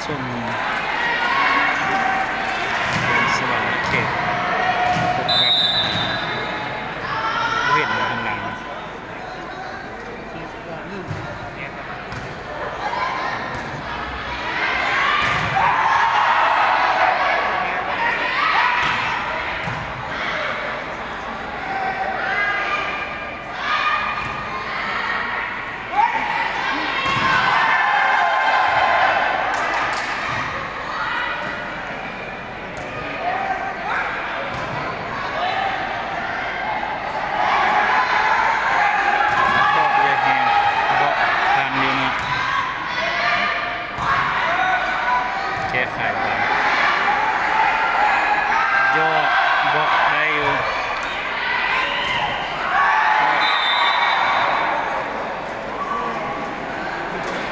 ช่วงนี้สวรรค์เขตพบกับเห็นทางหลังขายบ้างยอดบอกได้อยู่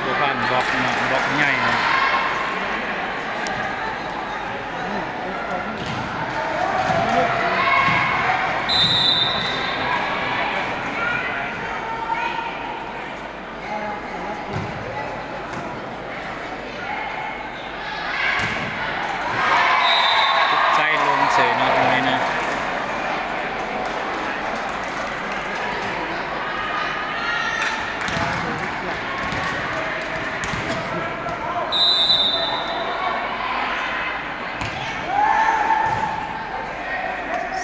ดูผ่านบอกนะบอกใหญ่นะเสยเนาะตรงนี้นะ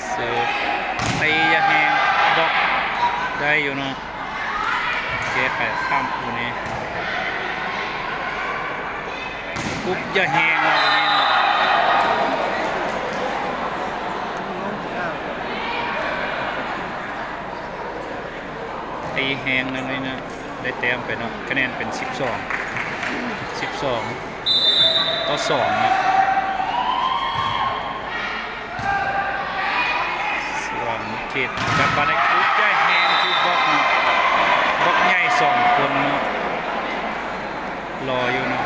เสือตียาแหงดอกได้อยู่เนาะแก้ไขข้ามอยู่นี่กุ๊บยาแหงเนาะตรงนี้เนาะตีแหงนั่นเลยนะได้แต้มไปเนาะคะแนนเป็น12 ต่อ 2นะส่วนเขตกับบาได้กุ๊บใหญ่แหงคือบล็อกใหญ่2 คนเนาะรออยู่เนาะ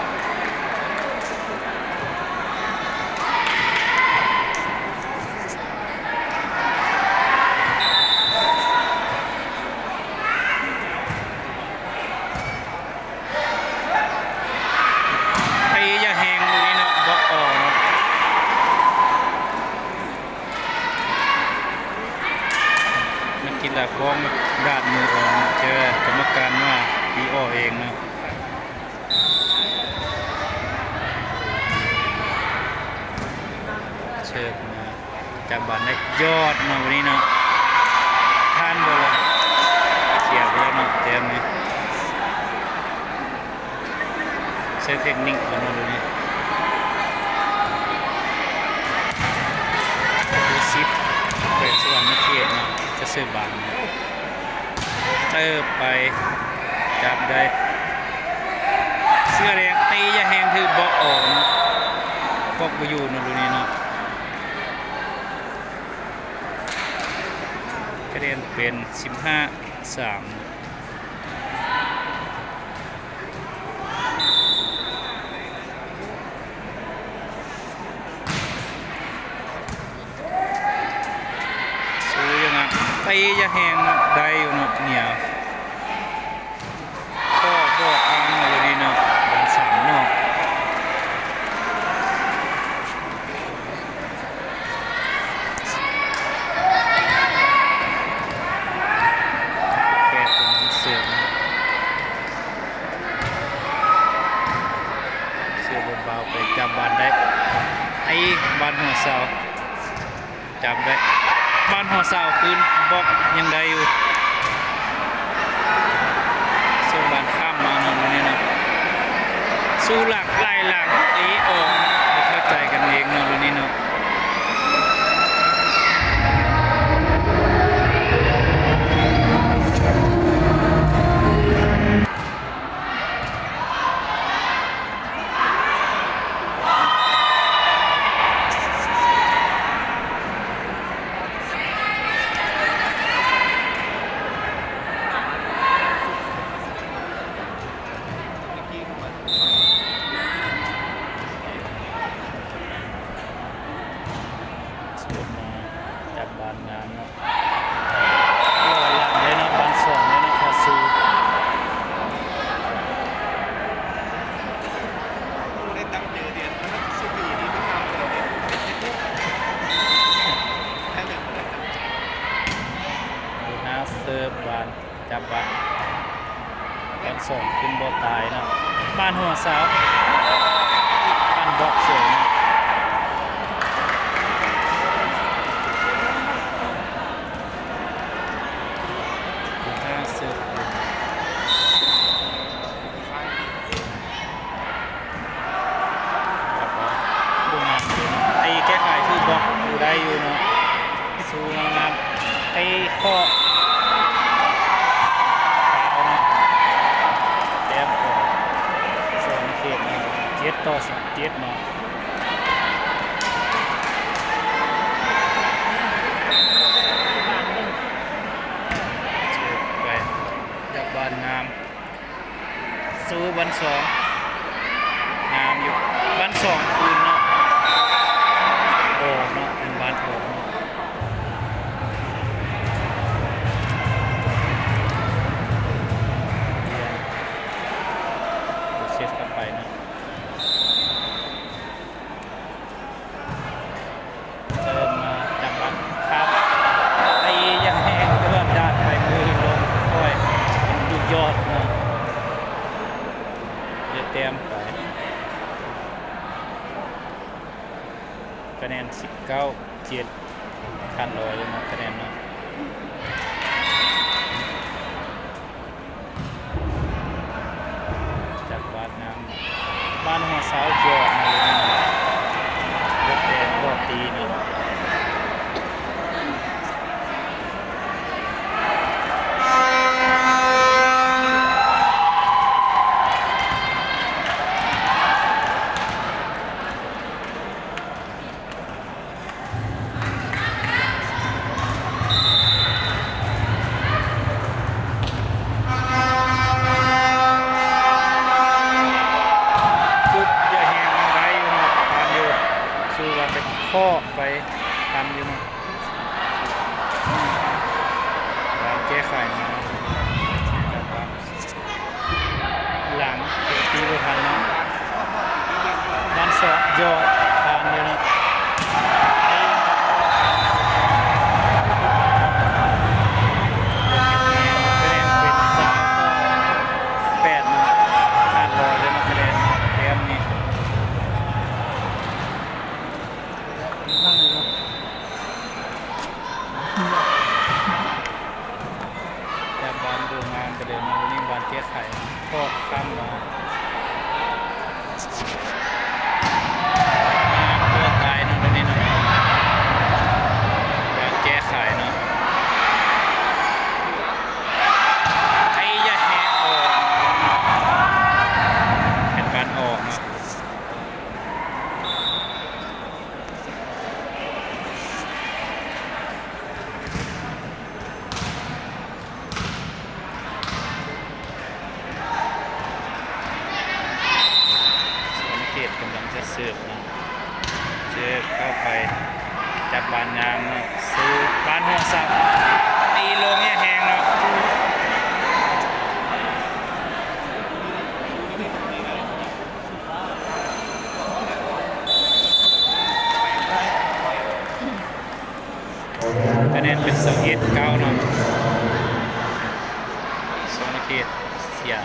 กินละฟ้องดาดมือออกเจอกรรมการว่าปีอ้อเองนะเชิญมาจับบอลได้ยอดมาวันนี้เนาะท่านบอลเสียไปแล้วเนาะเต็มเลยใช้เทคนิคของเราดูนี่ดูซิปเปิดสวรรค์เขตเนาะจะซื้อบานเติบไปจับได้เสื้อแดงตียาแหงถือบอกออกบอกไปอยู่นะดูนี่เนาะคะแนนเป็น15-3ตียาแหงได้อยู่เนาะเนี่ยก็บอกทางเลยดีเนาะบน3 นอก8ตัวนั้นเสือบาๆไปจับบานได้ไอ้บานหัวเสาจับได้บ้านหัวเสาคืนบอกยังได้อยู่ส่งบ้านข้ามมาเนาะนี่นะสู้หลักไล่หลังตีออกไม่เข้าใจกันเองเนาะนี่เนาะจับบานงานเนาะหลังเลยเนาะบาน2เลยเนาะคาซูได้ตั้งใจ จับวัดวันสองขึ้นบ่ตายเนาะบ้านหัวสาวบ้านบอกเสริมทางสืบดูงานอยู่เนาะไอ้แก้ไขคือบอกอยู่ได้อยู่เนาะสู้งานไอ้ข้อฟาวเนาะแต้มของสวนเขตเนาะ7-17เนาะไปจากบ้านงามสู้วันสองงามอยู่วันสองคืนเนาะโอ่เนาะเป็นบ้านโอ่เนาะเช็ดกลับไปนะเริ่มมาจับบัตรครับไอ้ยังแห้งเริ่มด้านไปมือลงค่อยดูยอดนะเดี๋ยวเต็มไปคะแนน19-7คันลอยเลยนะคะแนนเนาะจากบ้านหัวเสาจอดมาเลยนะรถแดงรถตีนะข้อไปทำอยู่เนาะการแก้ไขมาหลังตีไปทันเนาะบ้านสอบยอดทานอยู่เนาะเป็น3-8เนาะขาดลอยเลยนะคะแนนเกมนี้จากบ้านดูงานก็เดินมาวันนี้บ้านแก้ไขข้อข้ามมาตัวตายนะตรงนี้นะบ้านแก้ไขเนาะไอ้ยาแหกออกเป็นการออกเนาะกำลังจะเสิร์ฟนะเจอเข้าไปจับบานงามนะซื้อบ้านหัวสับตีลงเนี่ยแหงเนาะคะแนนเป็น21-9เนาะสองเขตเสีย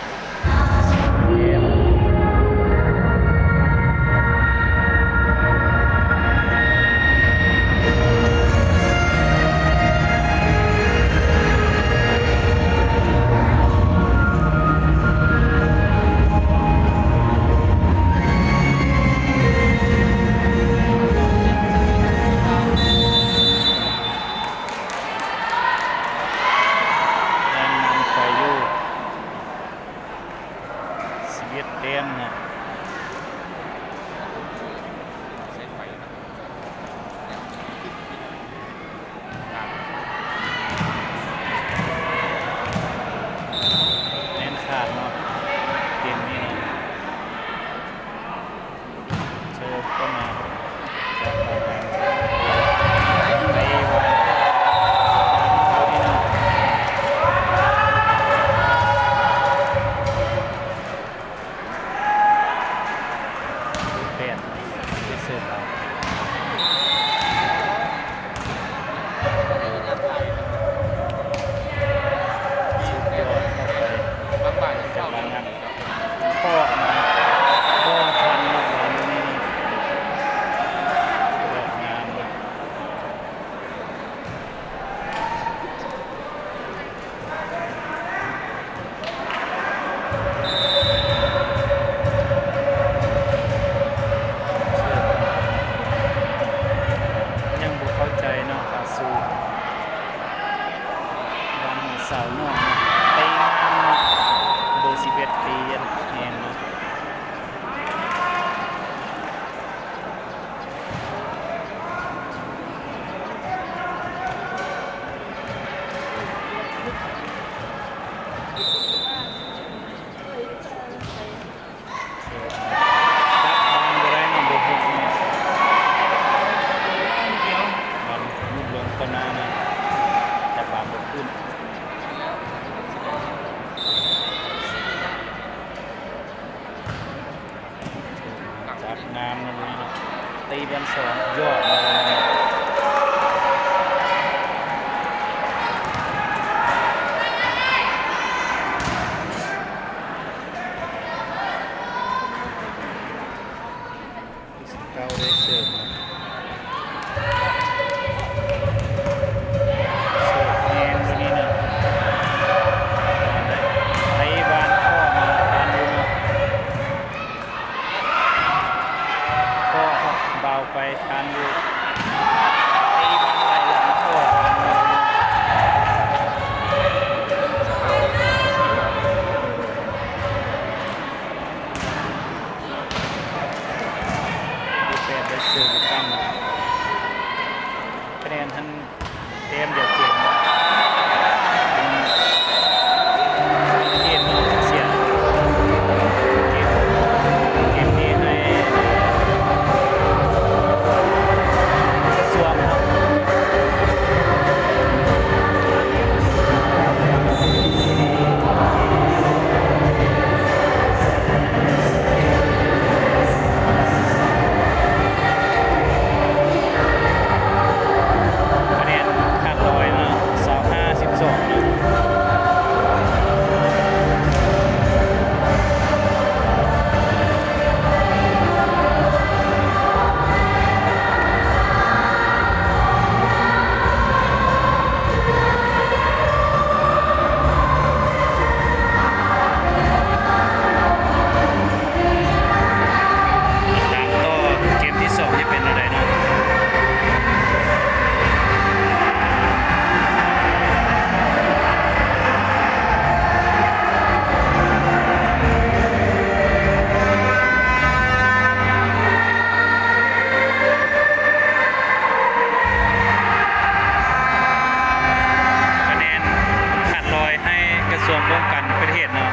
กันประเทศเนาะ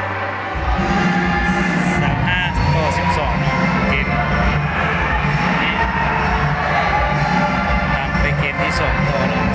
35-12เนาะเกมนี่ตามไปเกมที่2ต่อเนาะ